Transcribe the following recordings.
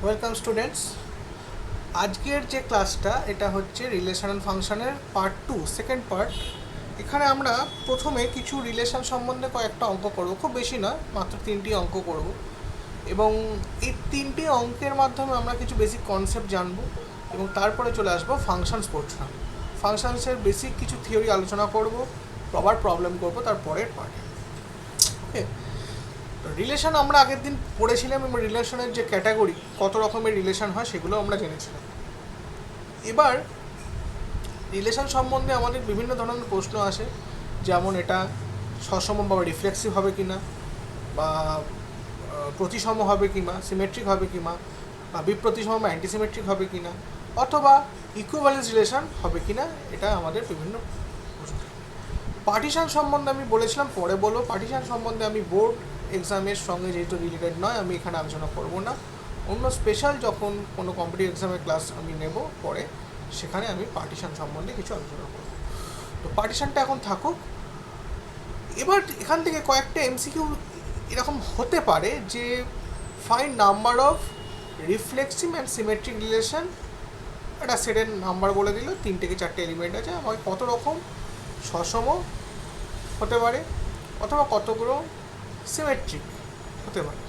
Welcome students. আজকের যে ক্লাসটা এটা হচ্ছে রিলেশন অ্যান্ড ফাংশনের পার্ট 2 সেকেন্ড পার্ট। এখানে আমরা প্রথমে কিছু রিলেশন সম্বন্ধে কয়েকটা অঙ্ক করব, খুব বেশি নয়, মাত্র 3টি অঙ্ক করব এবং এই 3টি অঙ্কের মাধ্যমে আমরা কিছু বেসিক কনসেপ্ট জানবো এবং তারপরে চলে আসবো ফাংশনস পোর্শন। ফাংশনসের বেসিক কিছু থিওরি আলোচনা করব, আবার প্রবলেম করব তারপরের পার্টে। ওকে, রিলেশন আমরা আগের দিন পড়েছিলাম এবং রিলেশনের যে ক্যাটাগরি, কত রকমের রিলেশন হয় সেগুলো আমরা জেনেছিলাম। এবার রিলেশন সম্বন্ধে আমাদের বিভিন্ন ধরনের প্রশ্ন আসে, যেমন এটা সসম বা রিফ্লেক্সিভ হবে কিনা, বা প্রতিসম হবে কিনা, সিমেট্রিক হবে কিনা, বা বিপ্রতিসম বা অ্যান্টিসিমেট্রিক হবে কিনা, অথবা ইকুইভ্যালেন্স রিলেশন হবে কিনা, এটা আমাদের বিভিন্ন প্রশ্ন। পার্টিশন সম্বন্ধে আমি বলেছিলাম পরে বলবো। পার্টিশন সম্বন্ধে আমি বোর্ড এক্সামের সঙ্গে যেহেতু রিলেটেড নয়, আমি এখানে আলোচনা করব না। অন্য স্পেশাল যখন কোনো কম্পিটিটিভ এক্সামের ক্লাস আমি নেব পরে, সেখানে আমি পার্টিশন সম্বন্ধে কিছু আলোচনা করব। তো পার্টিশনটা এখন থাকুক। এবার এখান থেকে কয়েকটা এমসিকিউ এরকম হতে পারে যে find number of reflexive and symmetric relation. একটা সেটের নাম্বার বলে দিল, 3 থেকে 4টে এলিমেন্ট আছে, আমাকে কত রকম সসম হতে পারে অথবা কতগুলো সিমেট্রিক হতে পারে।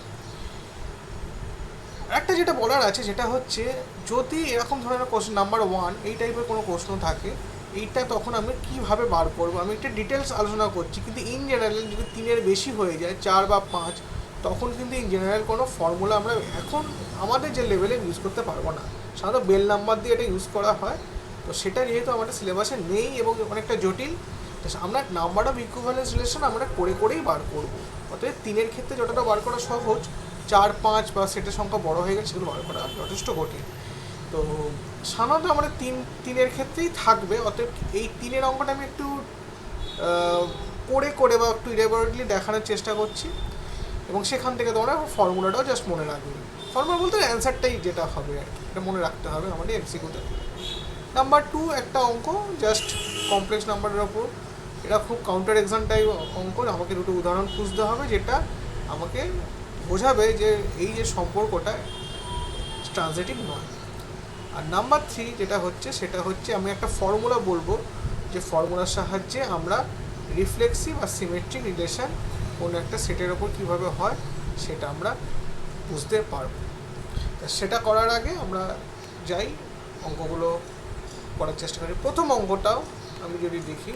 একটা যেটা বলার আছে সেটা হচ্ছে, যদি এরকম ধরনের কোশ্চেন নাম্বার 1 এই টাইপের কোনো প্রশ্ন থাকে, এইটা তখন আমি কীভাবে বার করবো, আমি একটা ডিটেলস আলোচনা করছি। কিন্তু ইন জেনারেল যদি 3-এর বেশি হয়ে যায়, 4 বা 5, তখন কিন্তু ইন জেনারেল কোনো ফর্মুলা আমরা এখন আমাদের যে লেভেলে ইউজ করতে পারবো না। সাধারণত বেল নাম্বার দিয়ে এটা ইউজ করা হয়, তো সেটা যেহেতু আমাদের সিলেবাসে নেই এবং অনেকটা জটিল, তো আমরা নাম্বার অফ ইকুইভ্যালেন্স রিলেশন আমরা করেই বার করবো। অতএব 3-এর ক্ষেত্রে যতটা বার করা সহজ, 4, 5 বা সেটের সংখ্যা বড় হয়ে গেলে সেগুলো বার করা যথেষ্ট কঠিন। তো সাধারণত আমরা 3-এর ক্ষেত্রেই থাকবে। অতএব এই 3-এর অঙ্কটা আমি একটু করে বা একটু ইলেবরেটলি দেখানোর চেষ্টা করছি এবং সেখান থেকে তোমরা ফর্মুলাটাও জাস্ট মনে রাখবে। ফর্মুলা বলতে অ্যান্সারটাই যেটা হবে আর কি, এটা মনে রাখতে হবে আমাদের এমসিকিউতে। নাম্বার 2 একটা অঙ্ক, জাস্ট কমপ্লেক্স নাম্বারের ওপর। এটা খুব কাউন্টার এক্সাম টাইপ অঙ্ক। আমাকে দুটো উদাহরণ খুঁজতে হবে যেটা আমাকে বোঝাবে যে এই যে সম্পর্কটা ট্রানজিটিভ নয়। আর নাম্বার 3 যেটা হচ্ছে সেটা হচ্ছে আমি একটা ফর্মুলা বলবো, যে ফর্মুলার সাহায্যে আমরা রিফ্লেক্সিভ আর সিমেট্রিক রিলেশন কোনো একটা সেটের ওপর কীভাবে হয় সেটা আমরা বুঝতে পারবো। সেটা করার আগে আমরা যাই অঙ্কগুলো করার চেষ্টা করি। প্রথম অঙ্কটাও আমি যদি দেখি,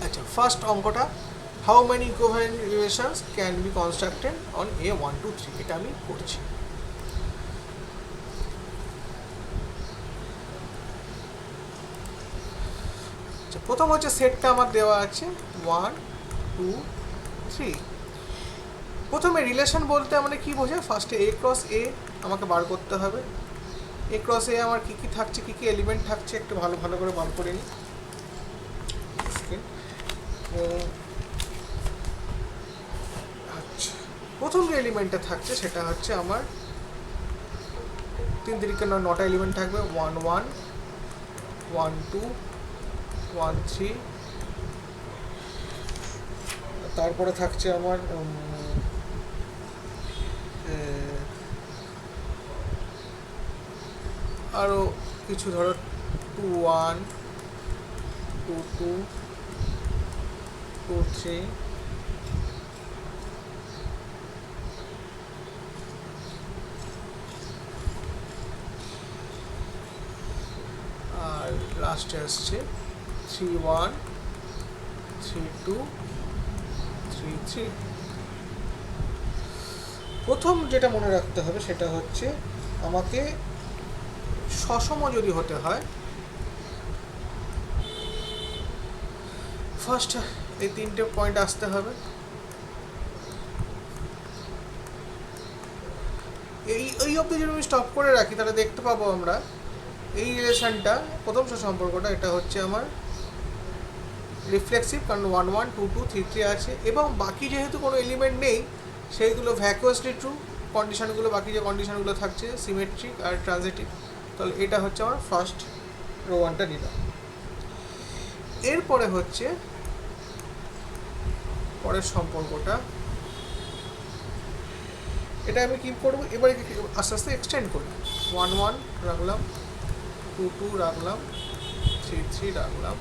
আচ্ছা, ফার্স্ট অঙ্কটা, how many equivalent relations can be constructed on a 1, 2, 3, এটা আমি করছি। আচ্ছা, প্রথম হচ্ছে সেটটা আমার দেওয়া আছে 1, 2, 3। প্রথমে রিলেশন বলতে আমরা কী বোঝায়, ফার্স্টে এ ক্রস এ আমাকে বার করতে হবে। এ ক্রস এ আমার কী কী থাকছে, কী কী এলিমেন্ট থাকছে একটু ভালো করে বার করে নিই। আচ্ছা, প্রথম যে এলিমেন্টটা থাকছে সেটা হচ্ছে আমার 3 তিরিকে 9টা এলিমেন্ট থাকবে, 1, 1, 1, 2, 1, 3। তারপরে থাকছে আমার আরও কিছু, ধরো 2, 1, 2, 2, 2, 3, আর লাস্টে আসছে 3, 1, 3, 2, 3, 3 প্রথম যেটা মনে রাখতে হবে সেটা হচ্ছে আমাকে সসম যদি হতে হয় ফার্স্ট এই তিনটে পয়েন্ট আসতে হবে। এই অবধি যদি আমি স্টপ করে রাখি তাহলে দেখতে পাবো আমরা এই রিলেশনটা প্রথম সম্পর্কটা এটা হচ্ছে আমার রিফ্লেক্সিভ, কারণ 1 1 2 2 3 3 আছে এবং বাকি যেহেতু কোনো এলিমেন্ট নেই সেইগুলো ভ্যাকুয়াসলি ট্রু, কন্ডিশনগুলো বাকি যে কন্ডিশনগুলো থাকছে সিমেট্রিক আর ট্রানজিটিভ। তাহলে এটা হচ্ছে আমার ফার্স্ট রো ওয়ানটা নিলাম। এরপরে হচ্ছে পরের সম্পর্কটা, এটা আমি কী করবো এবারে আস্তে আস্তে এক্সটেন্ড করি। 1 1 রাখলাম, 2 2 রাখলাম, 3 3 রাখলাম।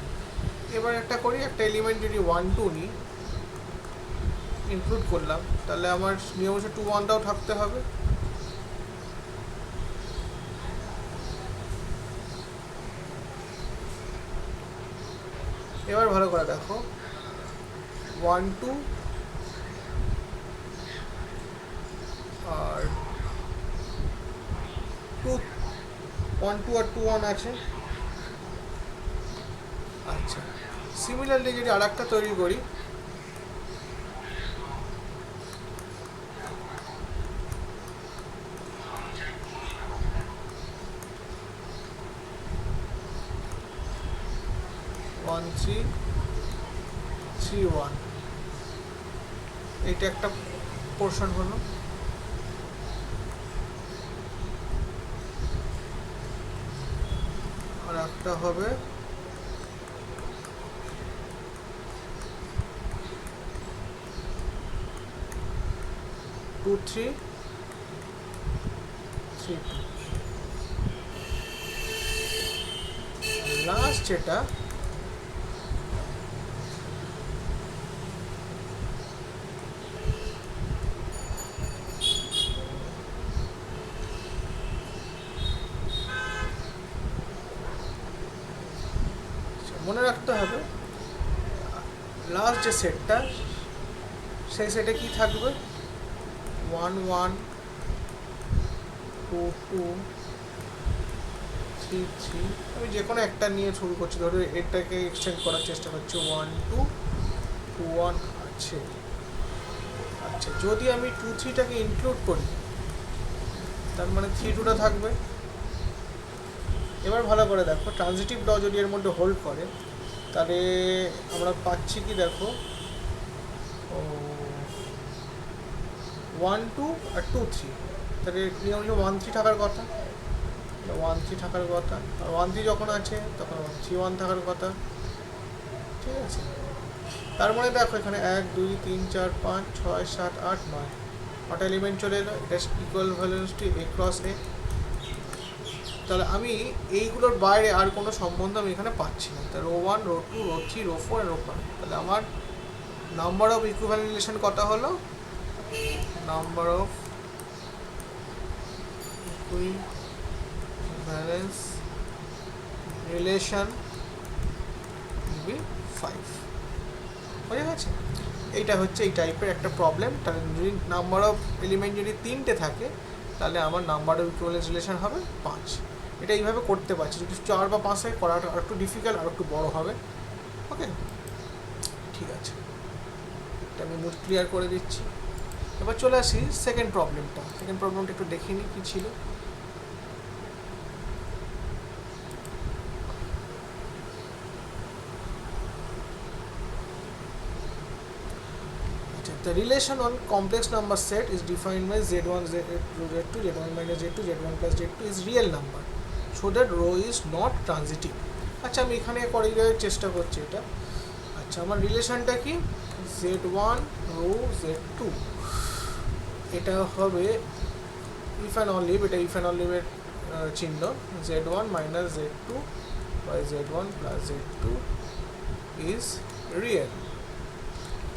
এবার একটা করি, একটা এলিমেন্ট যদি 1 2 নিই ইনক্লুড করলাম তাহলে আমার নিয়ম হচ্ছে 2 1টাও থাকতে হবে। এবার ভালো করে দেখো 1 2 আর 2 1 2 আর 2 1 আছে। আচ্ছা, সিমিলারলি যদি আর একটা তৈরি করি, ওয়ান থ্রি থ্রি ওয়ান, এইটা একটা পোর্শন হলো। আর একটা হবে two three three two. Last যেটা মনে রাখতে হবে, লাস্ট যে সেটটা সেই সেটে কি থাকবে 1 1 2 2 3 3। আমি যে কোনো একটা নিয়ে শুরু করছি, ধরো এটাকে এক্সটেন্ড করার চেষ্টা করছি 1 2 2 1 আছে। আচ্ছা, যদি আমি 2 3টাকে ইনক্লুড করি তার মানে 3 2টা থাকবে। এবার ভালো করে দেখো ট্রানজিটিভ ল যদি এর মধ্যে হোল্ড করে তাহলে আমরা পাচ্ছি কি দেখো 1 2 আর 2 3, তাহলে নিয়ম 1 3 থাকার কথা, 1 3 থাকার কথা। আর 1 3 যখন আছে তখন 3 1 থাকার কথা। ঠিক আছে, তার মানে দেখো এখানে 1 2 3 4 5 6 7 8 9 নটা এলিমেন্ট চলে এলো। এটা ইকুয়াল ভ্যালেন্স টু এ ক্রস এ। তাহলে আমি এইগুলোর বাইরে আর কোনো সম্বন্ধ আমি এখানে পাচ্ছি না। তাহলে row 1 row 2 row 3 row 4 row 5। তাহলে আমার নাম্বার অফ ইকুইভ্যালেন্ট রিলেশন কত হলো, number of equivalence relation be 5 হয়ে গেছে। এইটা হচ্ছে এই টাইপের একটা প্রবলেম। তাহলে যদি নাম্বার অফ এলিমেন্ট যদি 3টে থাকে তাহলে আমার নাম্বার অফ ইকুইভ্যালেন্স রিলেশন হবে 5। এটা এইভাবে করতে পারছি। যদি 4 বা 5 হয় করাটা আর একটু ডিফিকাল্ট, আর একটু বড়ো হবে। ওকে, ঠিক আছে, এটা আমি নোট ক্লিয়ার করে দিচ্ছি। এবার চলে আসি সেকেন্ড প্রবলেমটা। সেকেন্ড প্রবলেমটা একটু দেখিনি কী ছিল। The relation on complex number set is defined by z1 z2 z1 minus z2 z1 plus z2 is real number so that row is not transitive. আচ্ছা, আমি এখানে করে দেওয়ার চেষ্টা করছি এটা। আচ্ছা, আমার রিলেশনটা কি z1 রো z2, এটা হবে ইফ অ্যান্ড অনলি, এটা ইফ অ্যান্ড অনলির চিহ্ন z1 minus z2 by z1 plus z2 is real।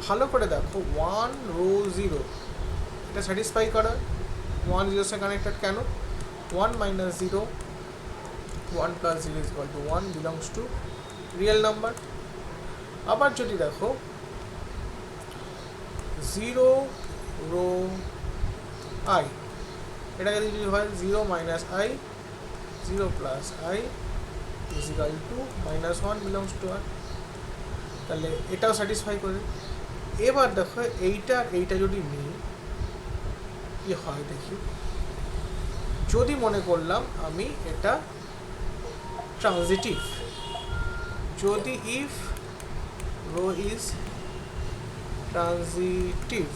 ভালো করে দেখো 1 রো 0 এটা স্যাটিসফাই করা, 1 0 সে কানেক্টেড কেন, 1 minus 0 1 plus 0 is equal to 1 belongs to real number। আবার যদি দেখো জিরো রো আই, এটাকে যদি হয় zero minus i, zero plus i is equal to minus one belongs to R, তাহলে এটাও স্যাটিসফাই করে। এবার দেখো এইটা এইটা যদি নিই কি হয় দেখি। যদি মনে করলাম আমি এটা ট্রানজিটিভ, যদি ইফ রো ইজ ট্রানজিটিভ,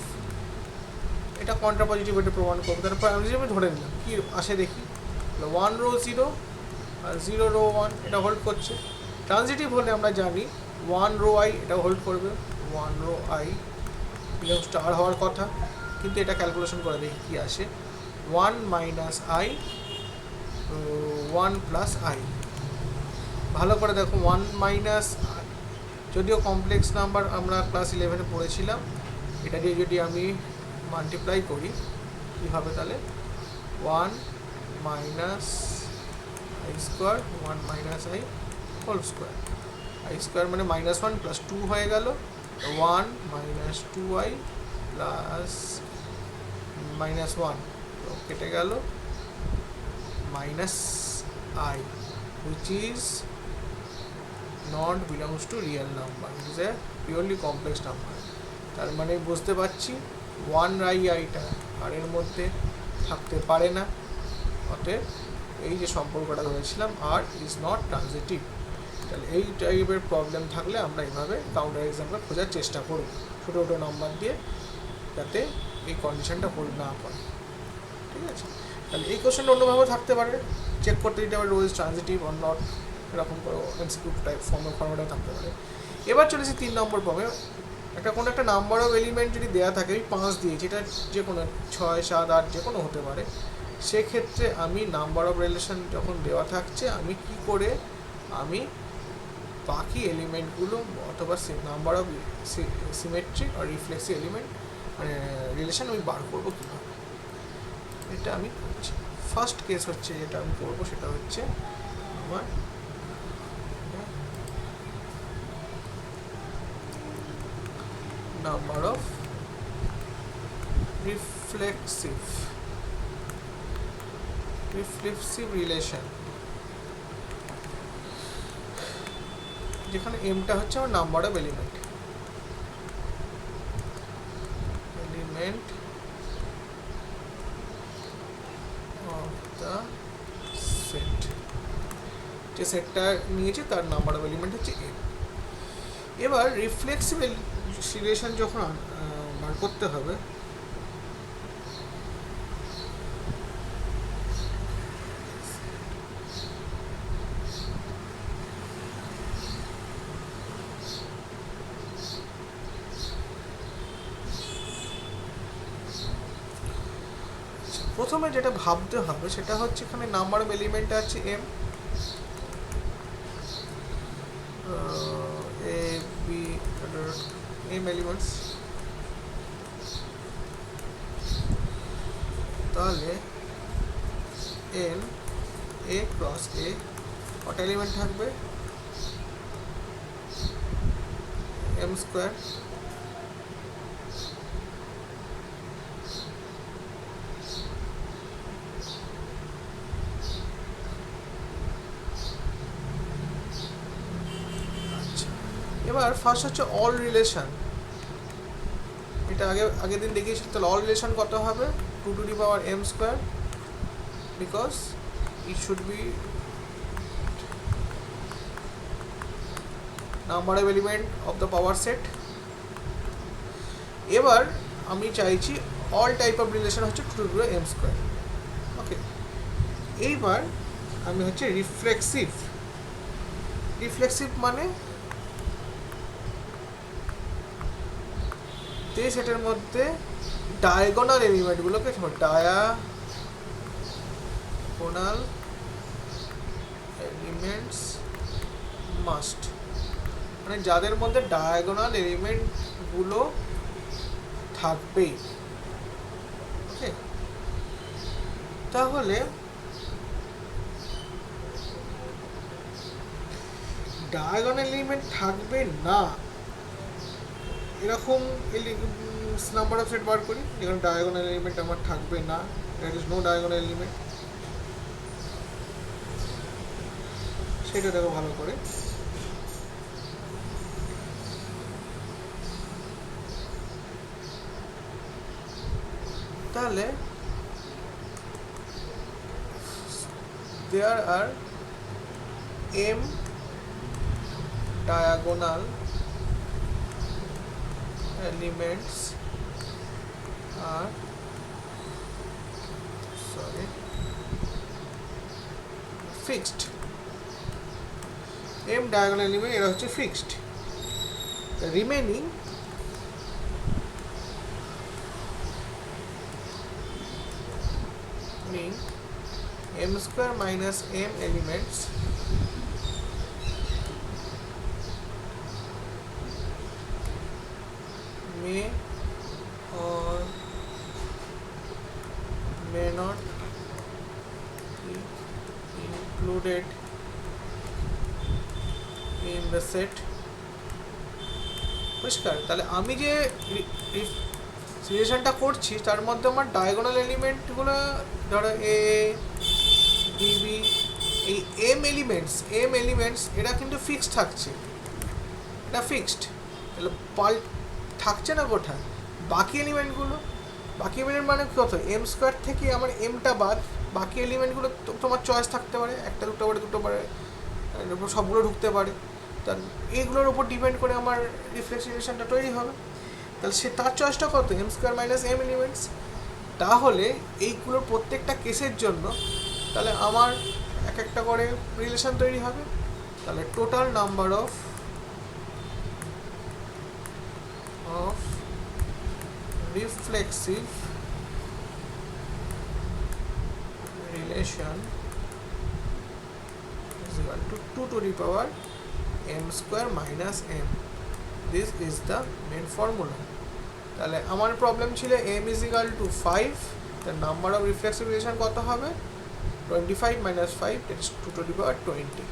এটা কন্ট্রাপজিটিভ, এটা প্রমাণ করবো। তারপর আমি ধরে নিলাম কি আসে দেখি, ওয়ান রো জিরো আর জিরো রো ওয়ান, এটা হোল্ড করছে। ট্রানজিটিভ হলে আমরা জানি ওয়ান রো আই এটা হোল্ড করবে, one rho i belongs to R হওয়ার কথা, কিন্তু এটা ক্যালকুলেশন করে দেখি কী আসে, one minus i, one plus i. ভালো করে দেখো, ওয়ান মাইনাস, যদিও কমপ্লেক্স নাম্বার আমরা ক্লাস 11-এ পড়েছিলাম, এটা দিয়ে যদি আমি মাল্টিপ্লাই করি কী হবে তাহলে, one minus i square, one minus i whole square, i square মানে মাইনাস ওয়ান প্লাস টু হয়ে গেল, one minus two i plus minus one, তো কেটে গেল minus i, which is not belongs to real number, it is a purely complex number. তার মানে বুঝতে পারছি ওয়ান আইটা আর এর মধ্যে থাকতে পারে না, অতএব এই যে সম্পর্কটা ধরেছিলাম আর ইজ নট ট্রানজিটিভ। তাহলে এই টাইপের প্রবলেম থাকলে আমরা এইভাবে কাউন্টার এক্সাম্পল খোঁজার চেষ্টা করব ছোটো ছোটো নাম্বার দিয়ে, যাতে এই কন্ডিশনটা হোল্ড না করে। ঠিক আছে, তাহলে এই কোশ্চেনটা অন্যভাবে থাকতে পারে, চেক করতে দিতে হবে row is transitive or not, এরকম করে এমসিকিউ টাইপ ফর্মেটাও থাকতে পারে। এবার চলেছি 3 নম্বর ফর্মে। কোনো একটা নাম্বার অফ এলিমেন্ট যদি দেওয়া থাকে, আমি 5 দিয়েছি, এটা যে কোনো 6, 7, 8 যে কোনো হতে পারে, সেক্ষেত্রে আমি নাম্বার অফ রিলেশন যখন দেওয়া থাকছে, আমি কি করে আমি বাকি এলিমেন্টগুলো অথবা নাম্বার অফ সিমেট্রিক আর রিফ্লেক্সিভ এলিমেন্ট মানে রিলেশন আমি বার করবো কীভাবে, এটা আমি করছি। ফার্স্ট কেস হচ্ছে যেটা আমি করবো সেটা হচ্ছে আমার নাম্বার অফ রিফ্লেক্সিভ রিলেশন, যেখানে এমটা হচ্ছে আমার number of element of the set, যে সেটটা নিয়েছে তার নাম্বার অফ এলিমেন্ট হচ্ছে এম। এবার রিফ্লেক্সিভ রিলেশন যখন বার করতে হবে, প্রথমে যেটা ভাবতে হবে সেটা হচ্ছে এখানে নাম্বার অফ এলিমেন্ট আছে M, A B M elements, তাহলে এন এ ক্রস এ কটা এলিমেন্ট থাকবে, এম স্কোয়ার, এবার ফার্স্ট হচ্ছে অল রিলেশন, এটা আগের দিন দেখিয়েছি। তাহলে অল রিলেশন কত হবে, 2 to the power m square, because it should be number of element of the power set. এবার আমি চাইছি অল টাইপ অফ রিলেশন হচ্ছে 2 to the power m square. Okay, এইবার আমি হচ্ছে রিফ্লেক্সিভ মানে এই সেটের মধ্যে ডায়াগোনাল এলিমেন্টগুলোকে ডায়াগোনাল এলিমেন্টস মাস্ট, মানে যাদের মধ্যে ডায়াগোনাল এলিমেন্টগুলো থাকবেই। ওকে, তাহলে ডায়াগোনাল এলিমেন্ট থাকবে না এরকম নাম্বার অফ সেট বার করি যেখানে ডায়াগোনাল এলিমেন্ট আমার থাকবে না, that is no diagonal element. সেটা দেখো ভালো করে। তাহলে there are m diagonal elements are fixed. m diagonal element এরা হচ্ছে fixed. The remaining m square minus m elements may or may not be included in the set. পরিষ্কার? তাহলে আমি যে রিলেশনটা করছি তার মধ্যে আমার ডায়াগোনাল এলিমেন্টগুলো ধরো এ বি বি, এই এম এলিমেন্টস এরা কিন্তু ফিক্সড থাকছে, এটা ফিক্সড। তাহলে পাল থাকছে না কোথায়? বাকি এলিমেন্টগুলো, বাকি এলিমেন্ট মানে কত? এম স্কোয়ার থেকে আমার এমটা বাদ, বাকি এলিমেন্টগুলো তোমার চয়েস থাকতে পারে, একটা দুটো পারে, দুটো পারে, সবগুলো ঢুকতে পারে। তার এইগুলোর উপর ডিপেন্ড করে আমার রিফ্লেকশনটা তৈরি হবে। তাহলে সে তার চয়েসটা কত? M square minus m elements. তাহলে এইগুলোর প্রত্যেকটা কেসের জন্য তাহলে আমার এক একটা করে রিলেশন তৈরি হবে। তাহলে total number of reflexive relation is equal to 2 to the power m square minus m. This is the main formula. তাহলে আমার প্রবলেম ছিল m is equal to 5, the number of reflexive relation কত হবে? 25 minus 5, that is 2 to the power 20.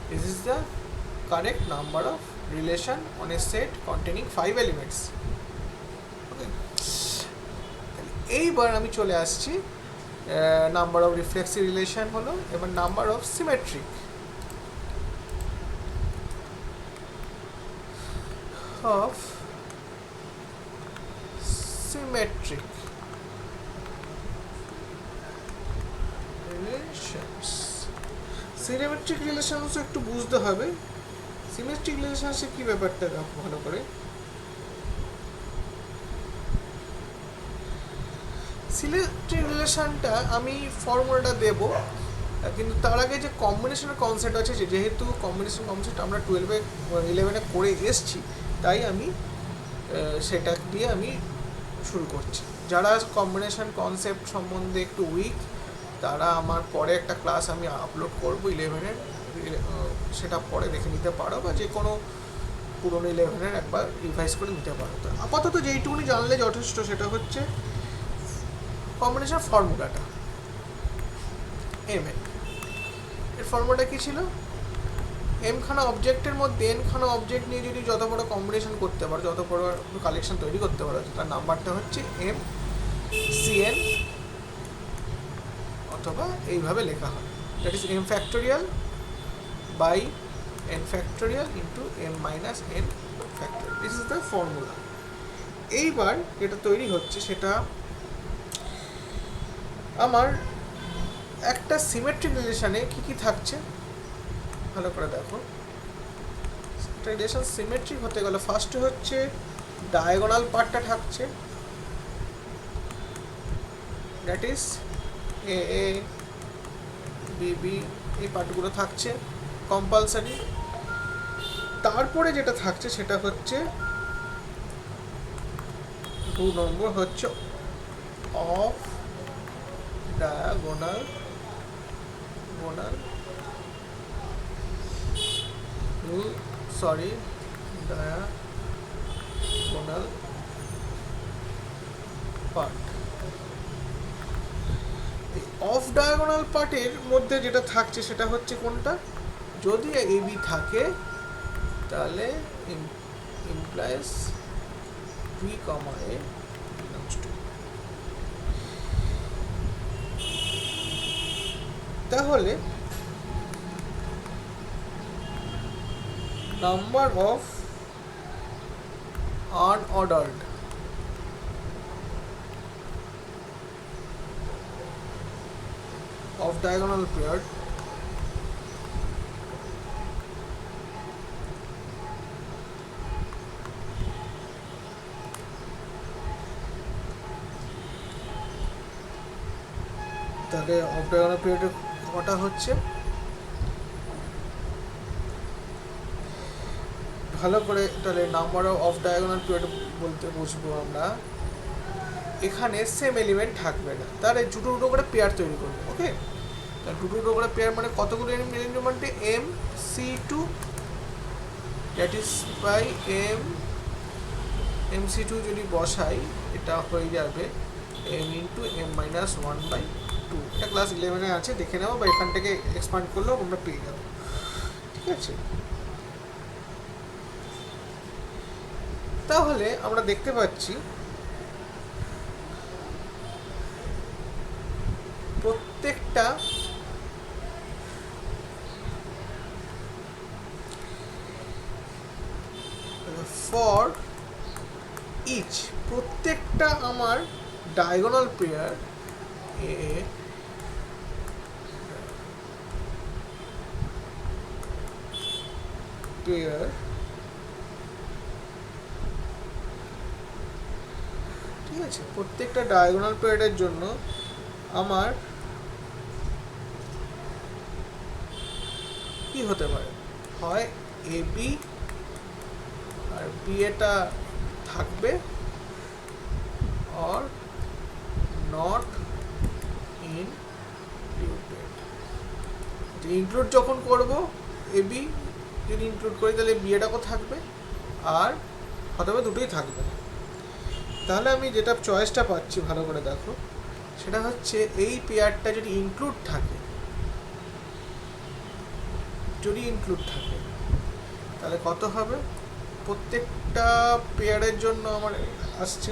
This is the correct number of relation on a set containing 5 elements. এইবার আমি চলে আসছি number of reflexive relation হলো, এবার number of symmetric relations. Symmetric relations একটু বুঝতে হবে। সিমেট্রিক রিলেশনসে কি ব্যাপারটা ভালো করে। সিমেট্রিক রিলেশনটা আমি ফর্মুলাটা দেব, কিন্তু তার আগে যে কম্বিনেশনের কনসেপ্ট আছে, যেহেতু কম্বিনেশন কনসেপ্ট আমরা 11-এ করে এসছি, তাই আমি সেটা দিয়ে আমি শুরু করছি। যারা কম্বিনেশন কনসেপ্ট সম্বন্ধে একটু উইক, তারা আমার পরে একটা ক্লাস আমি আপলোড করবো 11-এর, সেটা পরে দেখে নিতে পারো, বা যে কোনো পুরনো 11-এর একবার রিভাইজ করে নিতে পারো। তো আপাতত যেইটুকুনি জানলে যথেষ্ট, সেটা হচ্ছে কম্বিনেশন ফর্মুলাটা। এম এর ফর্মুলাটা কী ছিল? এম খানা অবজেক্টের মধ্যে এন খানা অবজেক্ট নিয়ে যদি যত বড় কম্বিনেশন করতে পারো, যত বড় কালেকশন তৈরি করতে পারো, তার নাম্বারটা হচ্ছে এম সিএন, অথবা এইভাবে লেখা হয়, that is m factorial by n factorial into m minus n factorial. This is the formula. এইবার যেটা তৈরি হচ্ছে সেটা আমার একটা সিমেট্রিক রিলেশনে কী কী থাকছে ভালো করে দেখো। একটা রিলেশন সিমেট্রিক হতে গেলে ফার্স্টে হচ্ছে ডায়াগোনাল পার্টটা থাকছে, that is a A B b, এই পার্টগুলো থাকছে কম্পালসারি। তারপরে যেটা থাকছে সেটা হচ্ছে 2 নম্বর হচ্ছে of diagonal part. Off diagonal পার্টের মধ্যে যেটা থাকছে সেটা হচ্ছে কোনটা? যদি এবি থাকে তাহলে implies v comma a belongs to, তাহলে number of unordered of diagonal pair তাহলে অফ ডায়াগোনাল পেয়ারে কটা হচ্ছে, ভালো করে তাহলে নাম্বার অফ ডায়াগোনাল পেয়ার বলতে বুঝবো আমরা, এখানে সেম এলিমেন্ট থাকবে না, তাহলে দুটো দুটো করে পেয়ার তৈরি করবো। ওকে, তাহলে দুটো দুটো করে পেয়ার মানে কতগুলো এলিমেন্টে m C two, that is by m C two যদি বসাই এটা হয়ে যাবে m into m minus one by two. এটা ক্লাস 11-এ আছে, দেখে নেবো, বা এখান থেকে এক্সপান্ড করলেও আমরা পেয়ে যাবো। ঠিক আছে, তাহলে আমরা দেখতে পাচ্ছি প্রত্যেকটা ফর ইচ, প্রত্যেকটা আমার ডায়াগোনাল পেয়ার ঠিক আছে, প্রত্যেকটা ডায়াগোনাল পেয়ারের জন্য আমার কি হতে পারে, হয় এ বি আর বি এটা থাকবে, or not included। ইনক্লুড যখন করব এ বি যদি ইনক্লুড করি তাহলে বি এটাও থাকবে, আর অথবা দুটোই থাকবে না। তাহলে আমি যেটা চয়েসটা পাচ্ছি ভালো করে দেখো, সেটা হচ্ছে এই পেয়ারটা যদি ইনক্লুড থাকে, যদি ইনক্লুড থাকে তাহলে কত হবে, প্রত্যেকটা পেয়ারের জন্য আমার আসছে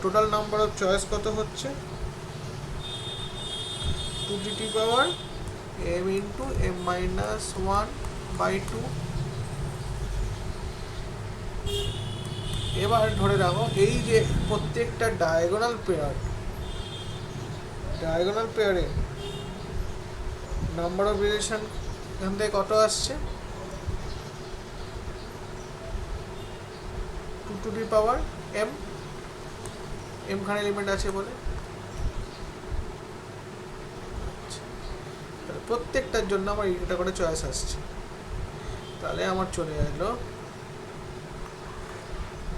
টোটাল নাম্বার অফ চয়েস কত হচ্ছে 2 m ইন্টু m মাইনাস 1/2। এবার ধরে রাখো এই যে প্রত্যেকটা ডায়াগোনাল পেয়ারে নাম্বার অফ রিলেশন এখান থেকে কত আসছে 2 m খানে এলিমেন্ট আছে বলে, প্রত্যেকটার জন্য আমার এটা করে চয়েস আসছে। তাহলে আমার চলে এলো,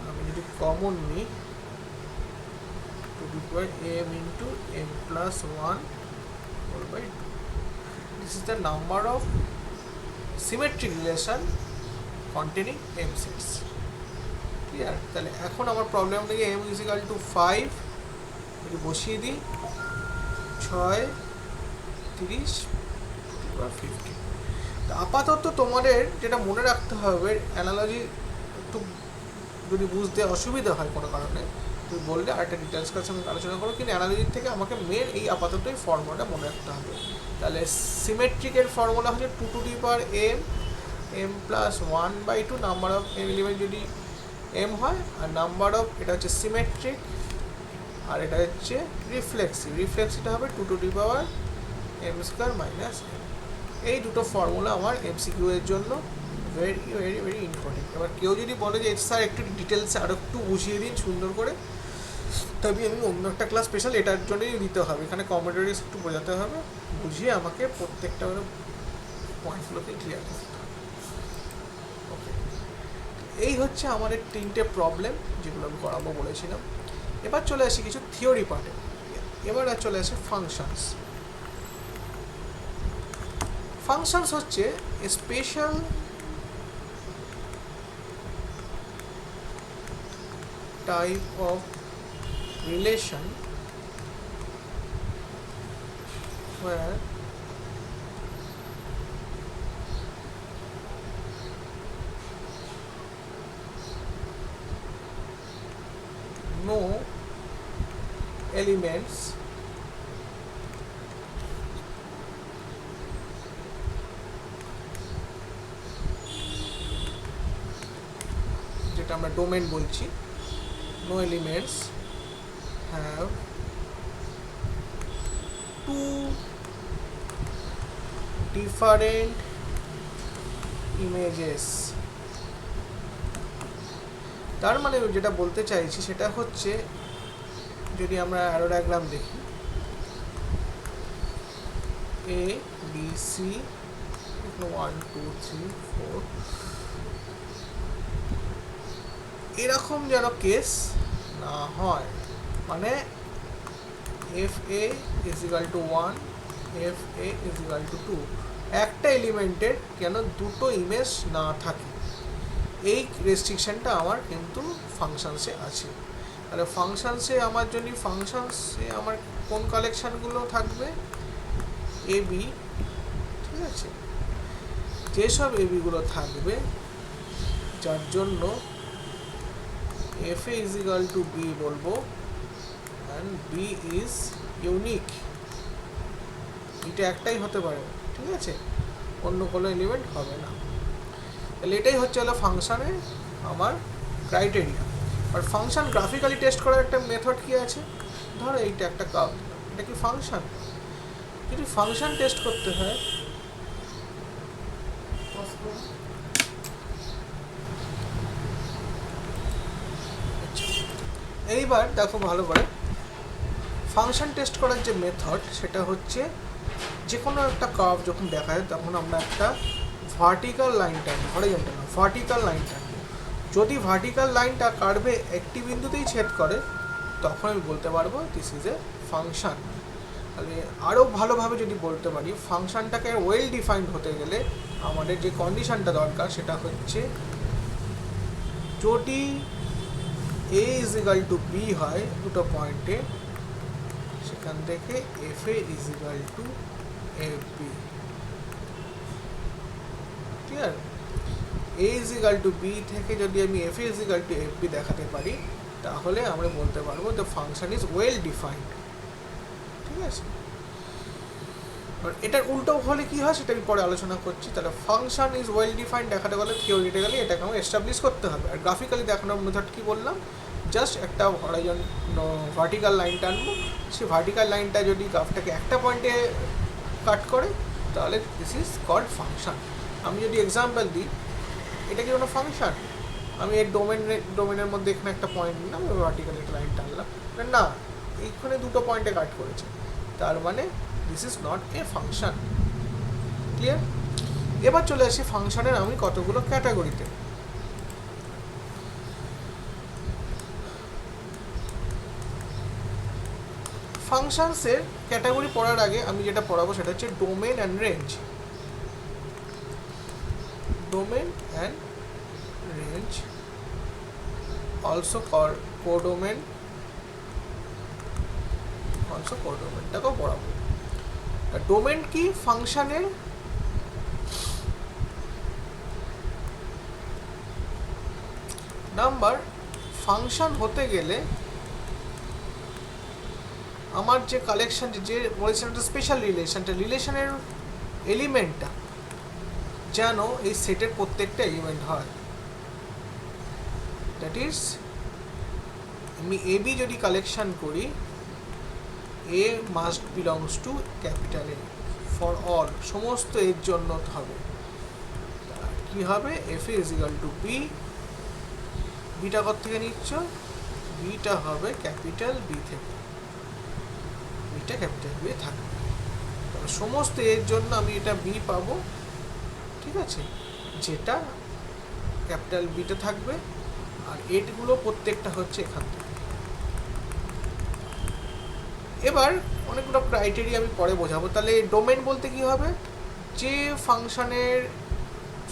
আমি যদি কমন নিই 2m into m plus 1/2, this is the number of symmetric relation containing m sets। Clear? তাহলে এখন আমার প্রবলেম থেকে m is equal to 5 যদি বসিয়ে দিই 6 30 50। আপাতত তোমাদের যেটা মনে রাখতে হবে, অ্যানালজি একটু যদি বুঝতে অসুবিধা হয় কোনো কারণে তুমি বললে আরেকটা ডিটেলস কাছে আমি আলোচনা করবো, কিন্তু অ্যানালজির থেকে আমাকে মেন এই আপাতত এই ফর্মুলাটা মনে রাখতে হবে। তাহলে সিমেট্রিকের ফর্মুলা হচ্ছে 2m m plus 1/2 number of element যদি m হয়, আর নাম্বার অফ এটা হচ্ছে সিমেট্রিক, আর এটা হচ্ছে রিফ্লেক্সিভটা হবে 2m² মাইনাস m। এই দুটো ফর্মুলা আমার এমসিকিউ এর জন্য ভেরি ভেরি ভেরি ইম্পর্টেন্ট। এবার কেউ যদি বলে যে স্যার একটু ডিটেলসে আরও একটু বুঝিয়ে দিন সুন্দর করে, তবে আমি অন্য একটা ক্লাস স্পেশাল এটার জন্যই দিতে হবে, এখানে কমেন্টারিজ একটু বোঝাতে হবে, বুঝিয়ে আমাকে প্রত্যেকটা পয়েন্টগুলোকে ক্লিয়ার করতে হবে। ওকে, এই হচ্ছে আমাদের 3টে প্রবলেম যেগুলো আমি করাবো বলেছিলাম। এবার চলে আসি কিছু থিওরি পার্টে। এবার আর চলে আসে ফাংশনস। ফাংশনস হচ্ছে special type of relation where no elements যেটা আমরা ডোমেন বলছি, no elements have two different images. তার মানে যেটা বলতে চাইছি সেটা হচ্ছে, যদি আমরা অ্যারো ডায়াগ্রাম দেখি, এ বি সি 1 2 3 4, এরকম যেন কেস না হয়। মানে F a is equal two 1, F a is equal two 2, একটা এলিমেন্টের যেন দুটো ইমেজ না থাকে, এই রেস্ট্রিকশনটা আমার কিন্তু ফাংশনসে আছে। তাহলে ফাংশনসে আমার জন্য ফাংশনসে আমার কোন কালেকশানগুলো থাকবে, এ বি, ঠিক আছে, যেসব এবিগুলো থাকবে যার জন্য f a is equal to b বলবো, অ্যান্ড বি ইজ ইউনিক, এটা একটাই হতে পারে, ঠিক আছে, অন্য কোনো এলিমেন্ট হবে না। তাহলে এটাই হচ্ছে হলো ফাংশানের আমার ক্রাইটেরিয়া। আর ফাংশন গ্রাফিক্যালি টেস্ট করার একটা মেথড কি আছে, ধরো এইটা একটা কার্ভ, এটা কি ফাংশন? যদি ফাংশন টেস্ট করতে হয়, এইবার দেখো ভালো করে, ফাংশন টেস্ট করার যে মেথড সেটা হচ্ছে, যে কোনো একটা কার্ভ যখন দেখা যায় তখন আমরা একটা ভার্টিক্যাল লাইন টানবো, হরিজন্টাল না, ভার্টিক্যাল লাইন টানবো। যদি ভার্টিক্যাল লাইনটা কার্ভে একটি বিন্দুতেই ছেদ করে তখন আমি বলতে পারবো দিস ইজ এ ফাংশন। তাহলে আরও ভালোভাবে যদি বলতে পারি, ফাংশনটাকে ওয়েল ডিফাইন্ড হতে গেলে আমাদের যে কন্ডিশনটা দরকার সেটা হচ্ছে, যদি a is equal to b হয় দুটো পয়েন্টে, সেখান থেকে f a is equal to f b. Clear? A is equal to b থেকে যদি আমি f a is equal to f b দেখাতে পারি, তাহলে আমরা বলতে পারবো the function is well defined. ঠিক আছে, এটার উল্টো হলে কি হয় সেটা আমি পরে আলোচনা করছি। তাহলে ফাংশন ইজ ওয়েল ডিফাইন্ড দেখাতে গেলে থিওরিটিক্যালি এটাকে আমার এস্টাবলিশ করতে হবে। আর গ্রাফিক্যালি দেখানোর মেথড কি বললাম, জাস্ট একটা ভার্টিক্যাল লাইন টানবো, সেই ভার্টিক্যাল লাইনটা যদি গ্রাফটাকে একটা পয়েন্টে কাট করে তাহলে দিস ইজ কল্ড ফাংশন। আমি যদি এক্সাম্পল দিই, এটা কি কোনো ফাংশন? আমি এর ডোমেনের মধ্যে এখানে একটা পয়েন্ট নিলাম, ভার্টিক্যাল একটা লাইন টানলাম, না এইখানে দুটো পয়েন্টে কাট করেছে, তার মানে this is not a function. Clear? এবার চলে আসি ফাংশনের আমি কতগুলো ক্যাটাগরিতে। ফাংশনসের ক্যাটাগরি পড়ার আগে আমি যেটা পড়াবো সেটা হচ্ছে domain and range. Domain and range, also codomain, also কোডোমেনটাকেও পড়াবো। ডোমেন কি? ফাংশনের নাম্বার। ফাংশন হতে গেলে আমার যে কালেকশন, যে বলেছেন একটা স্পেশাল রিলেশনটা, রিলেশনের এলিমেন্টটা যেন এই সেটের প্রত্যেকটা এলিমেন্ট হয়। দ্যাট ইজ, আমি এ বি যদি কালেকশন করি, a must belongs to capital a for all, সমস্ত এর জন্য হবে। কি হবে? F a is equal to b, beta কত থেকে নিচ্ছ? বিটা হবে ক্যাপিটাল বি থেকে, বিটা ক্যাপিটাল বি থাকবে। তবে সমস্ত এর জন্য আমি এটা বি পাবো, ঠিক আছে, যেটা ক্যাপিটাল বিটা থাকবে, আর এটগুলো প্রত্যেকটা হচ্ছে এখান থেকে। এবার অনেকগুলো ক্রাইটেরিয়া আমি পরে বোঝাবো। তাহলে ডোমেন বলতে কি হবে? যে ফাংশনের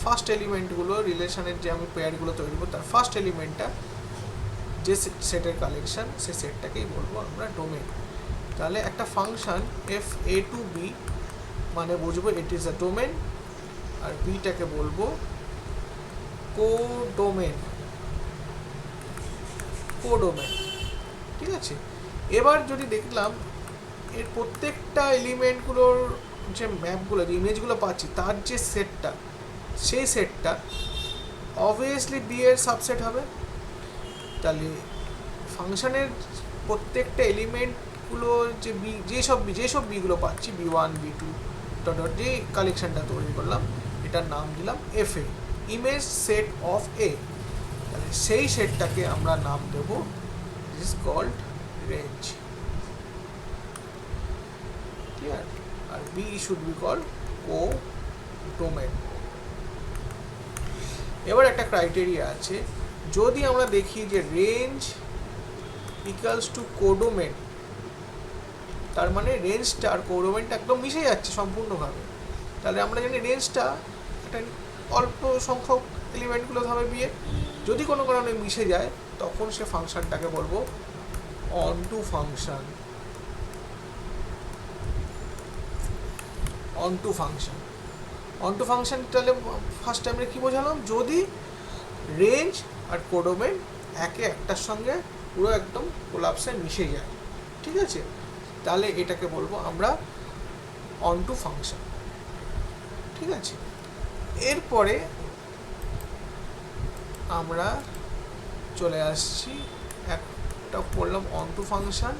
ফার্স্ট এলিমেন্টগুলো, রিলেশনের যে আমি পেয়ারগুলো তৈরি করবো তার ফার্স্ট এলিমেন্টটা যে সেটের কালেকশন, সে সেটটাকেই বলবো আমরা ডোমেন। তাহলে একটা function f a to b মানে বুঝবো ইট ইজ আ ডোমেন, আর বিটাকে বলবো কোডোমেন। কোডোমেন ঠিক আছে। এবার যদি দেখলাম এর প্রত্যেকটা এলিমেন্টগুলোর যে ম্যাপগুলো, যে ইমেজগুলো পাচ্ছি, তার যে সেটটা, সেই সেটটা অবভিয়াসলি বি এর সাবসেট হবে। তাহলে ফাংশনের প্রত্যেকটা এলিমেন্টগুলো যে বি, যেসব বিগুলো পাচ্ছি, বি1 বি2 ডট ডট, যে কালেকশনটা তৈরি করলাম, এটার নাম দিলাম f A, image set of A. তাহলে সেই সেটটাকে আমরা নাম দেব ইজ কল্ড রেঞ্জ, ক্লিয়ার। আর B should be called codomain. এবার একটা ক্রাইটেরিয়া আছে, যদি আমরা দেখি যে রেঞ্জ ইকুয়ালস টু কোডোমেন, তার মানে রেঞ্জটা আর কোডোমেনটা একদম মিশে যাচ্ছে সম্পূর্ণভাবে, তাহলে আমরা জানি রেঞ্জটা একটা অল্প সংখ্যক এলিমেন্টগুলো হবে বিয়ে। যদি কোনো কারণে মিশে যায় তখন সে ফাংশনটাকে বলবো অনটু ফাংশন, অনটু ফাংশন। অনটু ফাংশন তাহলে ফার্স্ট আমরা কি বোঝালাম, যদি রেঞ্জ আর কোডোমেন একে একটার সঙ্গে পুরো একদম কোলাপসে মিশে যায়, ঠিক আছে, তাহলে এটাকে বলবো আমরা অনটু ফাংশন, ঠিক আছে। এরপরে আমরা চলে আসছি, একটা পড়লাম অনটু ফাংশন,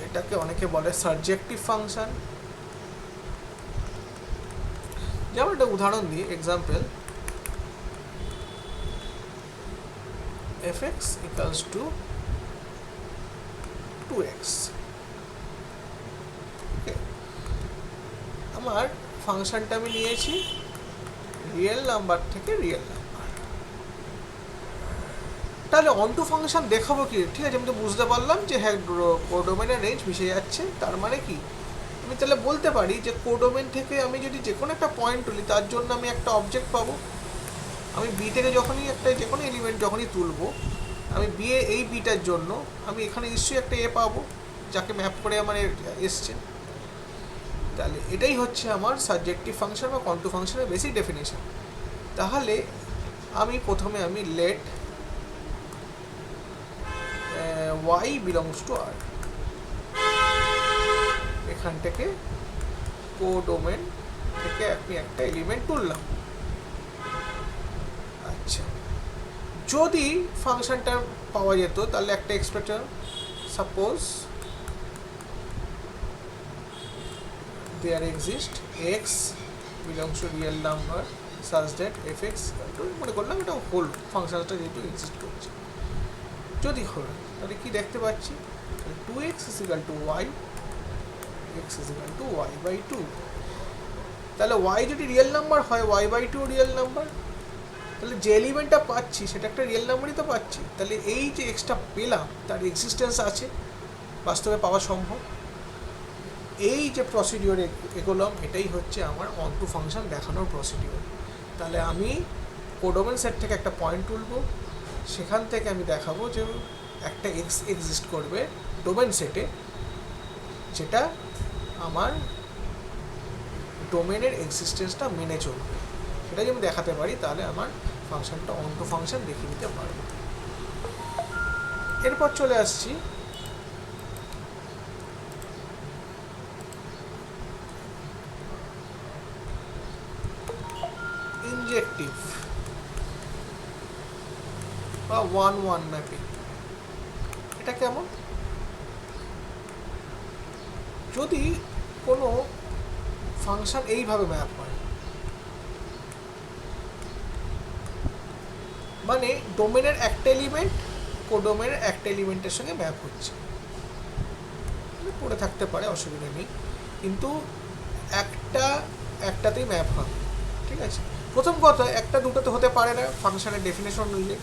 এটাকে অনেকে বলে সাবজেক্টিভ ফাংশন। যেমন একটা উদাহরণ দিই, example fx equals to 2x, আমার ফাংশনটা আমি নিয়েছি রিয়েল নাম্বার থেকে রিয়েল নাম্বার। তাহলে অনটু ফাংশন দেখাবো কি, ঠিক আছে, আমি তো বুঝতে পারলাম যে হ্যাঁ কোডোমেনের রেঞ্জ মিশে যাচ্ছে। তার মানে কি, আমি তাহলে বলতে পারি যে কোডোমেন থেকে আমি যদি যে কোনো একটা পয়েন্ট তুলি, তার জন্য আমি একটা অবজেক্ট পাবো। আমি বি থেকে যখনই একটা যে কোনো এলিমেন্ট যখনই তুলবো, আমি বি এই বিটার জন্য আমি এখানে নিশ্চয়ই একটা এ পাবো, যাকে ম্যাপ করে আমার এসছে। তাহলে এটাই হচ্ছে আমার সাবজেক্টিভ ফাংশন বা কন্টু ফাংশনের বেসিক ডেফিনেশন। তাহলে আমি প্রথমে আমি লেট ওয়াই বিলংস টু আর, এখান থেকে কোডোমেন থেকে আমি একটা এলিমেন্ট তুললাম। আচ্ছা, যদি ফাংশনটা পাওয়া যেত তাহলে একটা expression, suppose there exist x belongs to real number such that fx মনে করলাম এটা হোল ফাংশনটা যেহেতু এক্সিস্ট করছে, যদি হল তাহলে কি দেখতে পাচ্ছি, 2x is equal to y, x is equal to y by 2। তাহলে y যদি রিয়েল নাম্বার হয়, y by 2 রিয়েল নাম্বার, তাহলে যে এলিমেন্টটা পাচ্ছি সেটা একটা রিয়েল নাম্বারই তো পাচ্ছি। তাহলে এই যে এক্সটা পেলাম তার এক্সিস্টেন্স আছে, বাস্তবে পাওয়া সম্ভব। এই যে প্রসিডিওরে এগোলাম, এটাই হচ্ছে আমার অনটু ফাংশন দেখানোর প্রসিডিওর। তাহলে আমি কোডোমেন সেট থেকে একটা পয়েন্ট তুলবো, সেখান থেকে আমি দেখাবো যে একটা এক্স এক্সিস্ট করবে ডোমেন সেটে, যেটা আমার ডোমেনের এক্সিস্টেন্সটা মেনে চলবে। সেটা যদি আমি দেখাতে পারি তাহলে আমার ফাংশনটা অনটু ফাংশন দেখিয়ে দিতে পারবো। এরপর চলে আসছি ইনজেক্টিভ বা 1-1 ম্যাপিং। এটা কেমন, যদি কোনো ফাংশন এইভাবে ম্যাপ হয়, মানে ডোমেনের একটা এলিমেন্ট কোডোমেনের একটা এলিমেন্টের সঙ্গে ম্যাপ হচ্ছে, পড়ে থাকতে পারে, অসুবিধা নেই, কিন্তু একটাতেই ম্যাপ হবে, ঠিক আছে। প্রথম কথা, একটা দুটোতে হতে পারে না ফাংশনের ডেফিনেশন অনুযায়ী।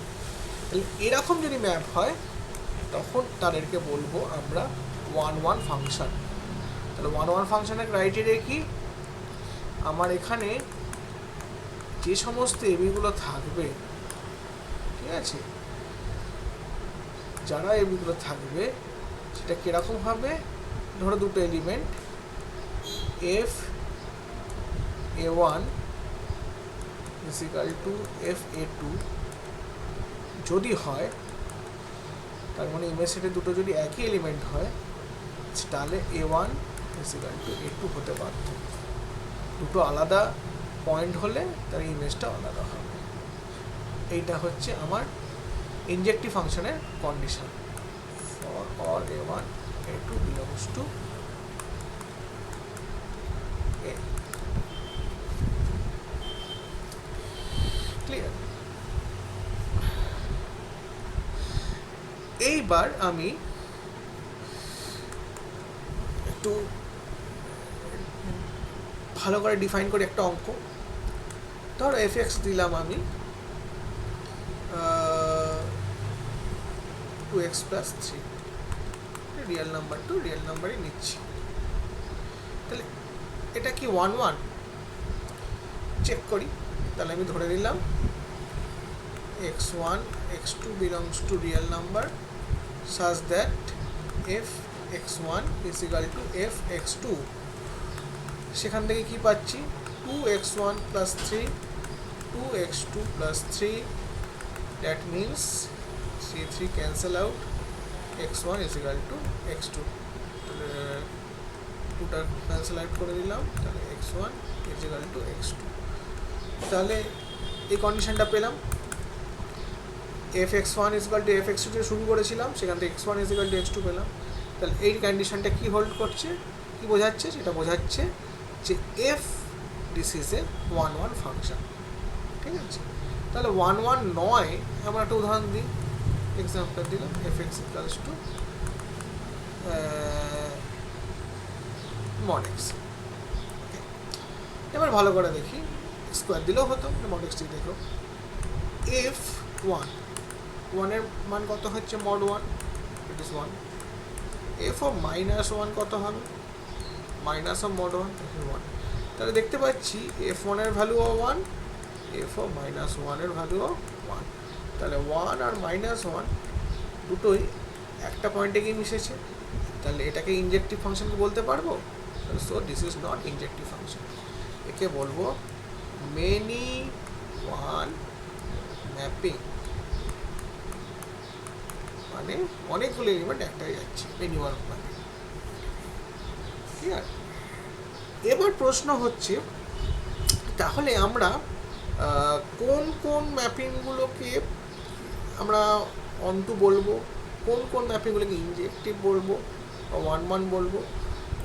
তাহলে এরকম যদি ম্যাপ হয় তখন তাদেরকে বলবো আমরা 1-1 ফাংশন। তাহলে 1-1 ফাংশনের ক্রাইটেরিয়া কি, আমার এখানে যে সমস্ত এবিগুলো থাকবে, ঠিক আছে, যারা এবিগুলো থাকবে সেটা কীরকম হবে, ধরো দুটো element F a1 is equal to f a2 যদি হয়, তার মানে ইমেজ সেটে দুটো যদি একই এলিমেন্ট হয় তাহলে A1 = A2 হতে বাধ্য। দুটো আলাদা পয়েন্ট হলে তার ইমেজটা আলাদা হবে। এইটা হচ্ছে আমার ইনজেক্টিভ ফাংশনের condition for or A1 A2 belongs to A। Clear? এইবার আমি একটু ভালো করে ডিফাইন করি একটা অঙ্ক। ধরো fx দিলাম আমি 2x + 3, real number two real নাম্বারই নিচ্ছি। তাহলে এটা কি 1 1? চেক করি। তাহলে আমি ধরে নিলাম x1 x2 belongs to real number such that f x1 = f x2। সেখান থেকে কি পাচ্ছি? 2x1 + 3 2x2 + 3, that means c3 cancel out, x1 = x2। টুটা ক্যান্সেল আউট করে দিলাম, তাহলে x1 = x2। তাহলে এই কন্ডিশনটা পেলাম। f x1 = f x2 দিয়ে শুরু করেছিলাম, সেখান থেকে x1 = x2 পেলাম। তাহলে এই কন্ডিশনটা কি হোল্ড করছে, কি বোঝাচ্ছে? সেটা বোঝাচ্ছে যে f this is a 1 1 function. ঠিক আছে? তাহলে 1 1 নয়, আমরা একটা উদাহরণ দিই, এক্সাম্পল দিলাম fx = mod x। এবার ভালো করে দেখি, স্কোয়ার দিলেও হতো, mod x দিয়ে দেখো। f1 1 এর মান কত হচ্ছে? mod 1, it is 1। f of -1 কত হবে? Minus of mod 1, it is 1। তাহলে দেখতে পাচ্ছি f1 এর ভ্যালুও 1, f of -1 এর ভ্যালুও 1। তাহলে 1 আর -1 দুটোই একটা পয়েন্টে গিয়ে মিশেছে। তাহলে এটাকে ইনজেক্টিভ ফাংশন কি বলতে পারবো? So this is not ইনজেক্টিভ function. একে বলবো মেনি ওয়ান ম্যাপিং, মানে অনেকগুলো এলিমেন্ট একটাই যাচ্ছে, মেনি ওয়ান ম্যাপিং। ঠিক আছে? এবার প্রশ্ন হচ্ছে, তাহলে আমরা কোন কোন ম্যাপিংগুলোকে আমরা অনটু বলবো, কোন কোন ম্যাপিংগুলোকে ইনজেক্টিভ বলবো বা 1 1 বলবো,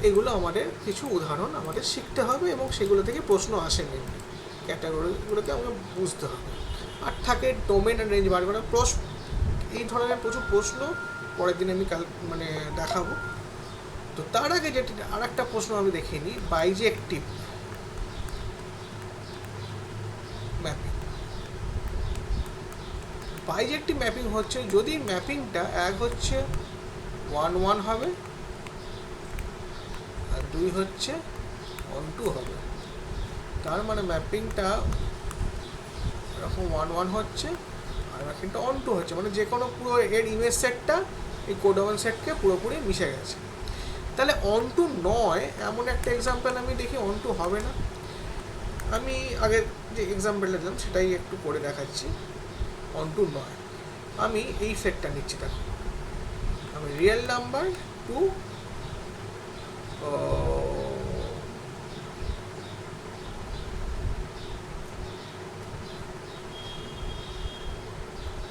এগুলো আমাদের কিছু উদাহরণ আমাদের শিখতে হবে এবং সেগুলো থেকে প্রশ্ন আসে। মেনলি ক্যাটাগরিগুলোকে আমাকে বুঝতে হবে। আর থাকে ডোমেন অ্যান্ড রেঞ্জ বার করা। এই ধরনের প্রচুর প্রশ্ন পরের দিন আমি দেখাবো। তো তার আগে যেটি আর একটা প্রশ্ন আমি দেখিয়ে নিই, বাইজেক্টিভ ম্যাপিং। বাইজেক্টিভ ম্যাপিং হচ্ছে যদি ম্যাপিংটা এক হচ্ছে 1 1 হবে আর 2 হচ্ছে onto হবে। তার মানে ম্যাপিংটা এরকম 1 1 হচ্ছে আর ম্যাপিংটা onto হচ্ছে, মানে যে কোনো পুরো এর ইমেজ সেটটা এই কোডাউন সেটকে পুরোপুরি মিশে গেছে। তাহলে onto নয় এমন একটা এক্সাম্পল আমি দেখি onto হবে না। আমি আগে যে এক্সাম্পলটা দিলাম সেটাই একটু করে দেখাচ্ছি। onto নয়, আমি এই সেটটা নিচ্ছি। দেখো, আমি real number two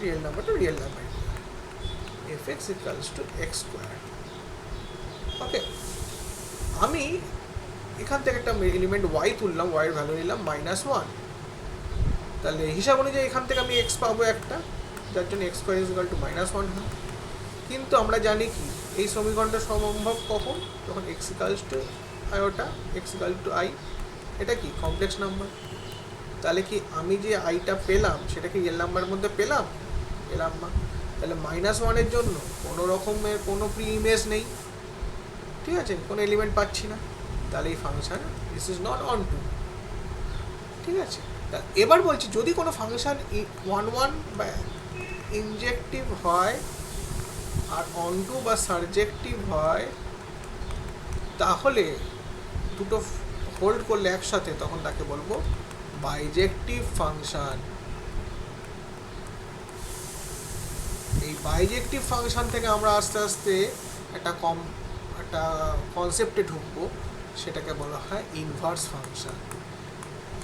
real number fx = x²। ওকে, আমি এখান থেকে একটা এলিমেন্ট y তুললাম, y এর ভ্যালু নিলাম -1। তাহলে হিসাব অনুযায়ী এখান থেকে আমি x পাবো একটা, যার জন্য x² = -1 হয়। কিন্তু আমরা জানি কি এই সমীকরণটা সম্ভব কখন? যখন x = iota, x = i। এটা কি কমপ্লেক্স নাম্বার। তাহলে কি আমি যে আইটা পেলাম সেটা কি রিয়েল নাম্বারের মধ্যে পেলাম না। তাহলে -1 এর জন্য কোনো রকমের কোনো প্রি ইমেজ নেই। ঠিক আছে? কোনো এলিমেন্ট পাচ্ছি না। তাহলে এই function this is not onto। ঠিক আছে? এবার বলছি, যদি কোনো ফাংশন 1 1 বা ইনজেক্টিভ হয় আর onto বা সারজেক্টিভ হয়, তাহলে দুটো হোল্ড করলে একসাথে, তখন তাকে বলবো বাইজেক্টিভ ফাংশন। এই এই বাইজেক্টিভ ফাংশন থেকে আমরা আস্তে আস্তে একটা কনসেপ্টে ঢুকবো, সেটাকে বলা হয় ইনভার্স ফাংশন।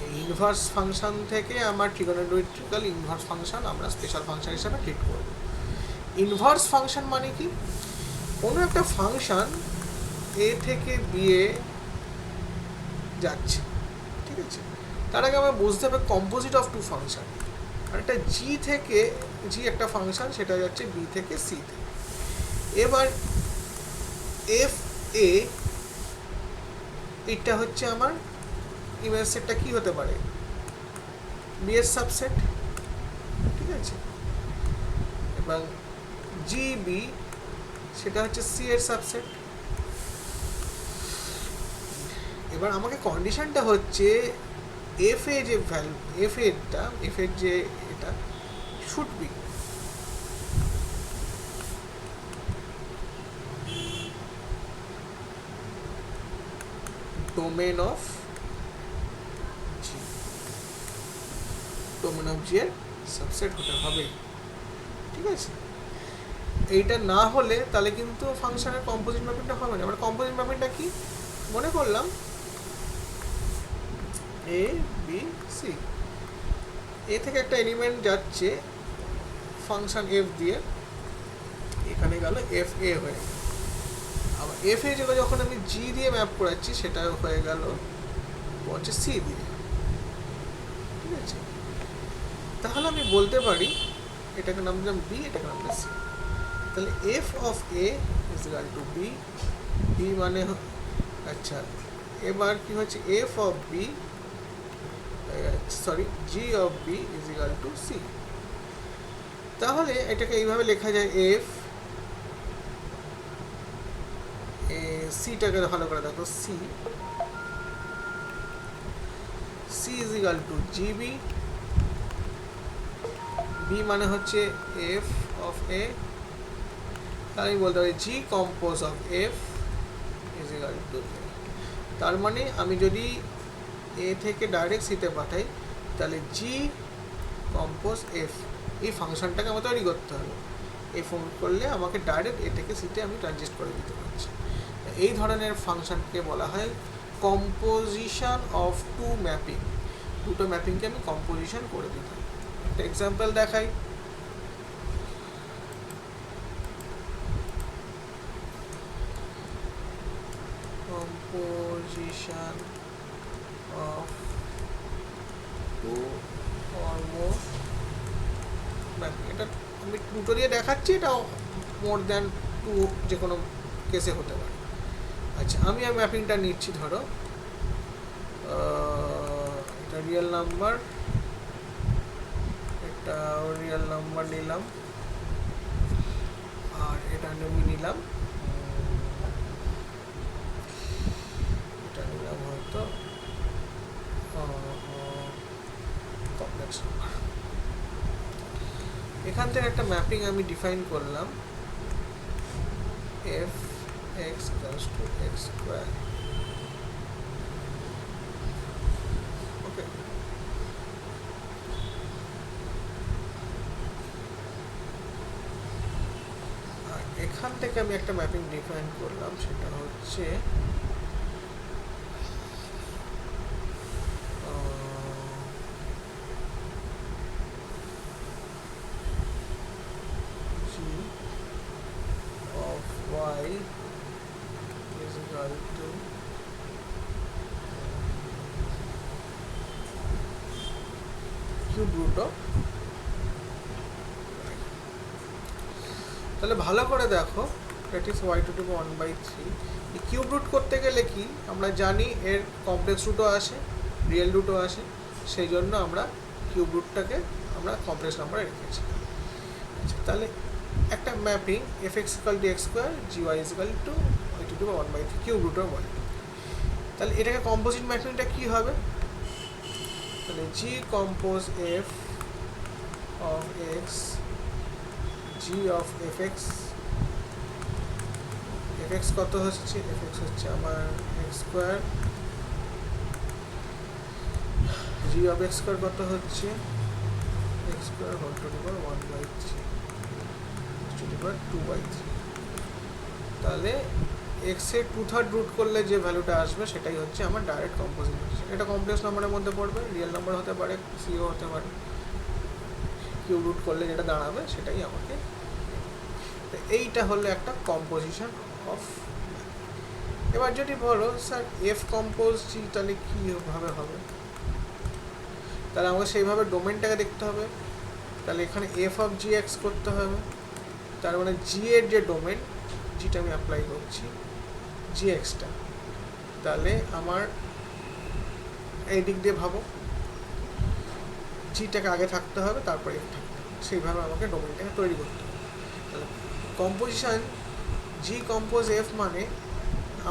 এই ইনভার্স ফাংশন থেকে আমার ট্রিগোনোমেট্রিক্যাল ইনভার্স ফাংশন আমরা স্পেশাল ফাংশন হিসাবে ট্রিট করব। ইনভার্স ফাংশন মানে কি? কোনো একটা ফাংশন এ থেকে বি এ যাচ্ছে, ঠিক আছে? তার আগে আমরা বুঝতে হবে কম্পোজিট অফ টু ফাংশন। আর একটা জি একটা ফাংশন, সেটা যাচ্ছে বি থেকে সি তে। এবার এফ এ এটা হচ্ছে আমার ইমেজ সেটটা কি হতে পারে? বি এর সাবসেট, ঠিক আছে? এবং জি বি সেটা হচ্ছে সি এর সাবসেট। এবার আমাকে কন্ডিশনটা হচ্ছে এফ এ যে ভ্যালু, এফ এর যে এটা শুড বি ডোমেন অফ জি এর সাবসেট হতে হবে, ঠিক আছে? এইটা না হলে তাহলে কিন্তু ফাংশনের কম্পোজিট ম্যাপিংটা হবে না। আমার কম্পোজিট ম্যাপিংটা কি মনে করলাম? এ বি সি, এ থেকে একটা এলিমেন্ট যাচ্ছে ফাংশন এফ দিয়ে, এখানে গেল এফ এ হয়ে গেল। আবার এফ এ যখন আমি জি দিয়ে ম্যাপ করাচ্ছি, সেটা হয়ে গেল হচ্ছে সি দিয়ে, ঠিক আছে? তাহলে আমি বলতে পারি এটাকে নাম দিলাম বি, এটাকে নাম দিলাম সি। তাহলে f of a is equal to b, b মানে আচ্ছা, এবার কি হচ্ছে f of b g of b is equal to c. তাহলে এটাকে এইভাবে লেখা যায়, এফ সিটাকে ভালো করে দেখো, C is equal to g B, B মানে হচ্ছে এফ অফ এ। তাহলে আমি বলতে পারি g compose of f is equal to A. তার মানে আমি যদি এ থেকে ডাইরেক্ট সিতে পাঠাই, তাহলে জি কম্পোজ এফ, এই ফাংশনটাকে আমার তৈরি করতে হবে। এই ফোন করলে আমাকে ডাইরেক্ট এ থেকে সিতে আমি ট্রানজিস্ট করে দিতে পারছি। এই ধরনের ফাংশনকে বলা হয় কম্পোজিশন অফ টু ম্যাপিং। দুটো ম্যাপিংকে আমি কম্পোজিশন করে দিতাম। একটা এক্সাম্পল দেখাই। Composition of two or more mapping, এটা আমি দুটো দিয়ে দেখাচ্ছি, এটা মোর দ্যান টু যে কোনো কেসে হতে পারে। আচ্ছা, আমি আর ম্যাপিংটা নিচ্ছি, ধরো এটা রিয়েল নাম্বার, এটা রিয়েল নাম্বার নিলাম, আর এটা আমি নিলাম, এটা নিলাম হয়তো কমপ্লেক্স নাম্বার। এখান থেকে একটা ম্যাপিং আমি ডিফাইন করলাম, f x equals to x square. Okay, আর এখান থেকে আমি একটা ম্যাপিং ডিফাইন করলাম, সেটা হচ্ছে y is equal to cube root of y। তাহলে ভালো করে দেখো, that is y to the power 1/3। এই কিউব রুট করতে গেলে কি আমরা জানি এর কমপ্লেক্স রুটও আসে, রিয়েল রুটও আসে, সেই জন্য আমরা কিউব রুটটাকে আমরা কমপ্লেক্স নাম্বারে রেখেছি। আচ্ছা, তাহলে একটা mapping f x equal to x square, g y is equal to y to the power 1/3 cube root of y. তাহলে এটাকে কম্পোজিট ম্যাপিংটা কী হবে? তাহলে g compose f of x, g of f x কত হচ্ছে? এফ এক্স হচ্ছে আমার x square, g of x square কত হচ্ছে? X square whole to the power 1/3। To the power 2/3। তাহলে এক্সের 2/3 রুট করলে যে ভ্যালুটা আসবে সেটাই হচ্ছে আমার ডাইরেক্ট কম্পোজিট ফাংশন। এটা কমপ্লেক্স নাম্বারের মধ্যে পড়বে, রিয়েল নাম্বার হতে পারে, সিও হতে পারে। কিউ রুট করলে যেটা দাঁড়াবে সেটাই আমাকে। এইটা হলো একটা কম্পোজিশন অফ। এবার যদি বলো স্যার এফ কম্পোজ জি, তাহলে কীভাবে হবে? তাহলে আমাকে সেইভাবে ডোমেনটাকে দেখতে হবে। তাহলে এখানে এফ অফ জি এক্স করতে হবে। তার মানে জি এর যে ডোমেন, জিটা আমি অ্যাপ্লাই করছি, জি এক্সটা, তাহলে আমার এই দিক দিয়ে ভাবো, জিটাকে আগে থাকতে হবে, তারপরে এফ থাকতে হবে। সেইভাবে আমাকে ডোমেনটাকে তৈরি করতে হবে। তাহলে কম্পোজিশন জি কম্পোজ এফ মানে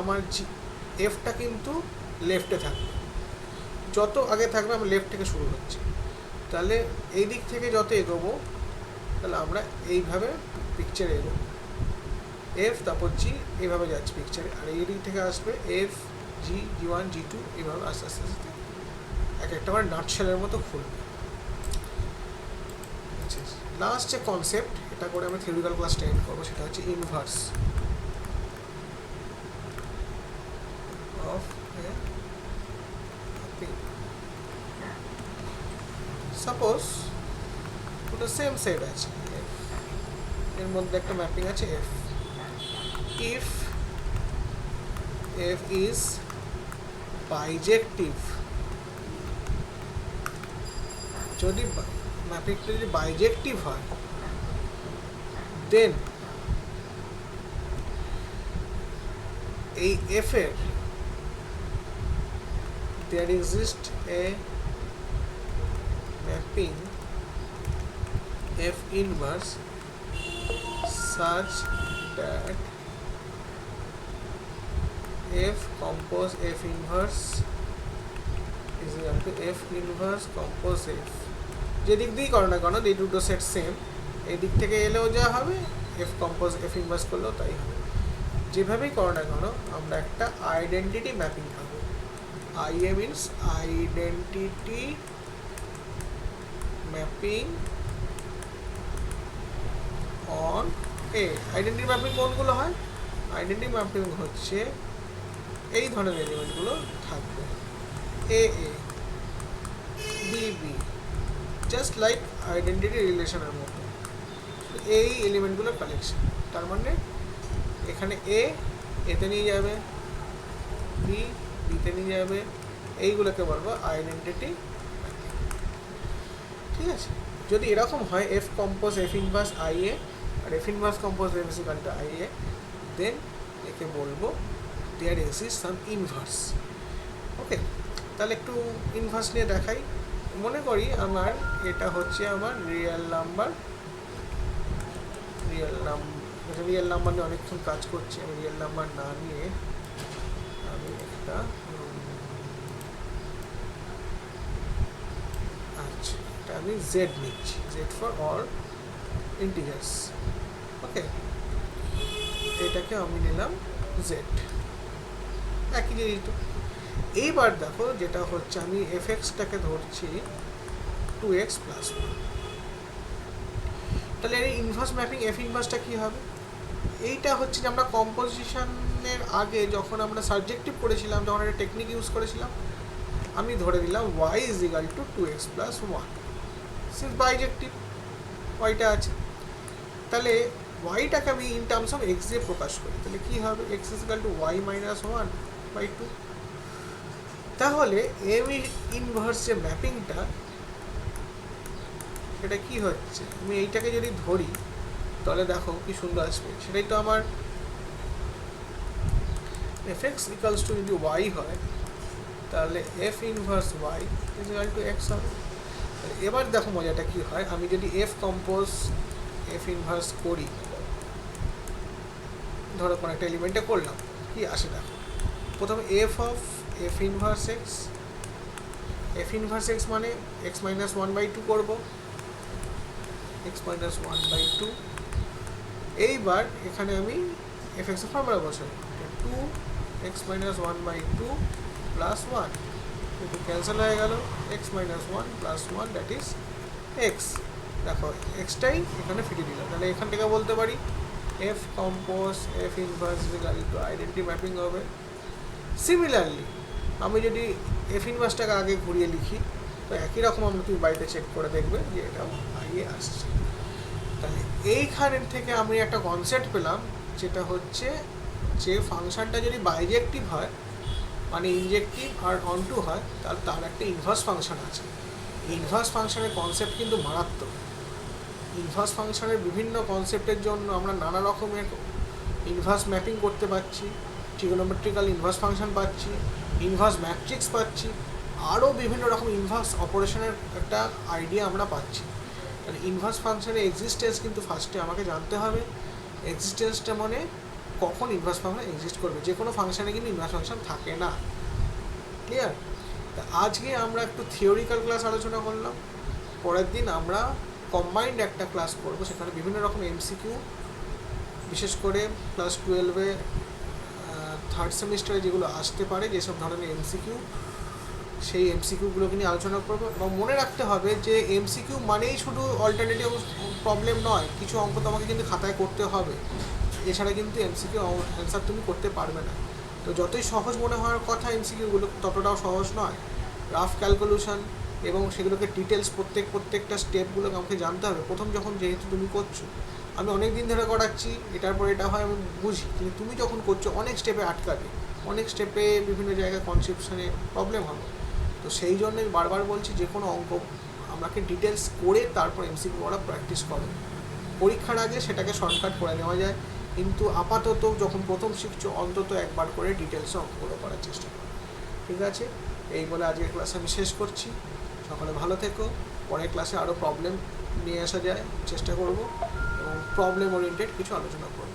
আমার জি এফটা কিন্তু লেফটে থাকবে, যত আগে থাকবে আমার লেফট থেকে শুরু হচ্ছে। তাহলে এই দিক থেকে যত এগোবো তাহলে আমরা এইভাবে পিকচারে এগোবো, এফ তারপর জি এইভাবে যাচ্ছে পিকচারে, আর এই দিক থেকে আসবে এফ জি, জি1, জি2, এইভাবে আস্তে আস্তে আস্তে এক একটা করে নাটশেলের মতো খুলবে। আচ্ছা, লাস্ট যে কনসেপ্ট, এটা করে আমি থিওরিক্যাল ক্লাসটা এন্ড করবো, সেটা হচ্ছে ইনভার্স অফ সাপোজ ওটা সেম সেট আছে, এর মধ্যে একটা ম্যাপিং আছে এফ। ইফ এফ ইজ বাইজেক্টিভ, যদি ম্যাপিংটা যদি বাইজেক্টিভ হয়, দেন এই এফ এর there exists a mapping F inverse such that F compose F inverse is equal to F inverse compose F। যে দিক দিয়েই করো না কেন, এই দুটো সেট সেম, এই দিক থেকে এলেও যা হবে, F compose F inverse করলেও তাই হবে। যেভাবেই করো না কেন আমরা একটা আইডেন্টিটি ম্যাপিং পাবো। IA means identity mapping on A। Identity mapping কোনগুলো হয়? আইডেন্টিটি ম্যাপিং হচ্ছে এই ধরনের এলিমেন্টগুলো থাকবে, A A, B B, just like identity রিলেশনের মতো, এই এলিমেন্টগুলোর কালেকশন। তার মানে এখানে এ এতে নিয়ে যাবে, বি বিতে নিয়ে যাবে, এইগুলোকে বলবো আইডেন্টিটি। ঠিক আছে, যদি এরকম হয় f compose f inverse I A আর f inverse compose f is equal to I A, then একে বলবো দেয়ার এক্সিস্টস সাম ইনভার্স। ওকে, তাহলে একটু ইনভার্স নিয়ে দেখাই। মনে করি আমার এটা হচ্ছে আমার রিয়েল নাম্বার নিয়ে অনেকক্ষণ কাজ করছি। আমি রিয়েল নাম্বার না নিয়ে আমি একটা আমি জেড নিচ্ছি, জেড ফর অল ইন্টিজার্স। ওকে, এটাকে আমি নিলাম জেড, একই জিনিস তো। এইবার দেখো যেটা হচ্ছে আমি এফ এক্সটাকে ধরছি 2x + 1। তাহলে এই ইনভার্স ম্যাপিং এফ ইনভার্সটা কী হবে? এইটা হচ্ছে যে আমরা কম্পোজিশনের আগে যখন আমরা সাবজেক্টিভ করেছিলাম, যখন একটা টেকনিক ইউজ করেছিলাম, আমি ধরে দিলাম y = 2x + 1, সিন্স বাইজেক্টিভ ওয়াইটা আছে। তাহলে ওয়াইটাকে আমি ইন টার্মস অফ এক্স দিয়ে প্রকাশ করি, তাহলে কী হবে? x = y - 1/2। তাহলে এম ইনভার্স যে ম্যাপিংটা, সেটা কি হচ্ছে? আমি এইটাকে যদি ধরি তাহলে দেখো কি সুন্দর আসবে। সেটাই তো আমার fx = যদি y হয়, তাহলে f ইনভার্স y = x হবে। এবার দেখো মজাটা কি হয়, আমি যদি এফ কম্পোজ এফ ইনভার্স করি, ধরো কোনো একটা এলিমেন্টে করলাম, কি আসে দেখো। প্রথমে F of F inverse x মানে x - 1/2 করবো, x - 1/2। এইবার এখানে আমি এফ এক্স এর ফর্মুলা বসাই, 2x - 1/2 + 1, কিন্তু ক্যান্সেল হয়ে গেল, x - 1 + 1 দ্যাট ইজ x। দেখো এক্সটাই এখানে ফিরিয়ে দিলাম, তাহলে এখান থেকে বলতে পারি F compose f inverse identity mapping হবে। সিমিলারলি আমি যদি এফ ইনভার্সটাকে আগে ঘুরিয়ে লিখি তো একই রকম আমরা তুমি বাড়িতে চেক করে দেখবে যে এটাও আগে আসছে। তাহলে এইখান থেকে আমি একটা কনসেপ্ট পেলাম, যেটা হচ্ছে যে ফাংশনটা যদি বাইজেক্টিভ হয় মানে ইনজেক্টিভ আর অনটু হয়, তাহলে তার একটা ইনভার্স ফাংশন আছে। ইনভার্স ফাংশনের কনসেপ্ট কিন্তু মারাত্মক। ইনভার্স ফাংশনের বিভিন্ন কনসেপ্টের জন্য আমরা নানা রকমের ইনভার্স ম্যাপিং করতে পারছি, ট্রিগোনোমেট্রিক্যাল ইনভার্স ফাংশন পাচ্ছি, ইনভার্স ম্যাট্রিক্স পাচ্ছি, আরও বিভিন্ন রকম ইনভার্স অপারেশনের একটা আইডিয়া আমরা পাচ্ছি। তাহলে ইনভার্স ফাংশনের এক্সিস্টেন্স কিন্তু ফার্স্টে আমাকে জানতে হবে। এক্সিস্টেন্সটা মানে কখন ইনভার্স ফাংশন এক্সিস্ট করবে, যে কোনো ফাংশনে কিন্তু ইনভার্স ফাংশন থাকে না। ক্লিয়ার? তা আজকে আমরা একটু থিওরিক্যাল ক্লাস আলোচনা করলাম, পরের দিন আমরা কম্বাইন্ড একটা ক্লাস করবো, সেখানে বিভিন্ন রকম এমসিকিউ, বিশেষ করে ক্লাস 12-এ থার্ড সেমিস্টারে যেগুলো আসতে পারে যেসব ধরনের এমসিকিউ, সেই এমসিকিউগুলোকে নিয়ে আলোচনা করবো। এবং মনে রাখতে হবে যে এমসিকিউ মানেই শুধু অল্টারনেটিভ প্রবলেম নয়, কিছু অঙ্ক তোমাকে কিন্তু খাতায় করতে হবে, এছাড়া কিন্তু এমসিকিউ অ্যান্সার তুমি করতে পারবে না। তো যতই সহজ মনে হওয়ার কথা এমসিকিউগুলো, ততটাও সহজ নয়। রাফ ক্যালকুলেশন এবং সেগুলোকে ডিটেলস প্রত্যেকটা স্টেপগুলোকে আমাকে জানতে হবে। প্রথম যখন যেহেতু তুমি করছো, আমি অনেক দিন ধরে করাচ্ছি, এটার পর এটা হয় আমি বুঝি, কিন্তু তুমি যখন করছো অনেক স্টেপে আটকাবে, অনেক স্টেপে বিভিন্ন জায়গায় কনসেপশনে প্রবলেম হবে। তো সেই জন্য আমি বারবার বলছি যে কোনো অঙ্ক আমাকে ডিটেলস করে তারপর এমসিকিউ করা প্র্যাকটিস করো। পরীক্ষার আগে সেটাকে শর্টকাট করে নেওয়া যায়, কিন্তু আপাতত যখন প্রথম শিখছো অন্তত একবার করে ডিটেলসে অঙ্কগুলো করার চেষ্টা করো। ঠিক আছে, এই বলে আজকের ক্লাস আমি শেষ করছি। সকলে ভালো থেকো। পরের ক্লাসে আরও প্রবলেম নিয়ে আসা যায় চেষ্টা করব এবং প্রবলেম ওরিয়েন্টেড কিছু আলোচনা করব।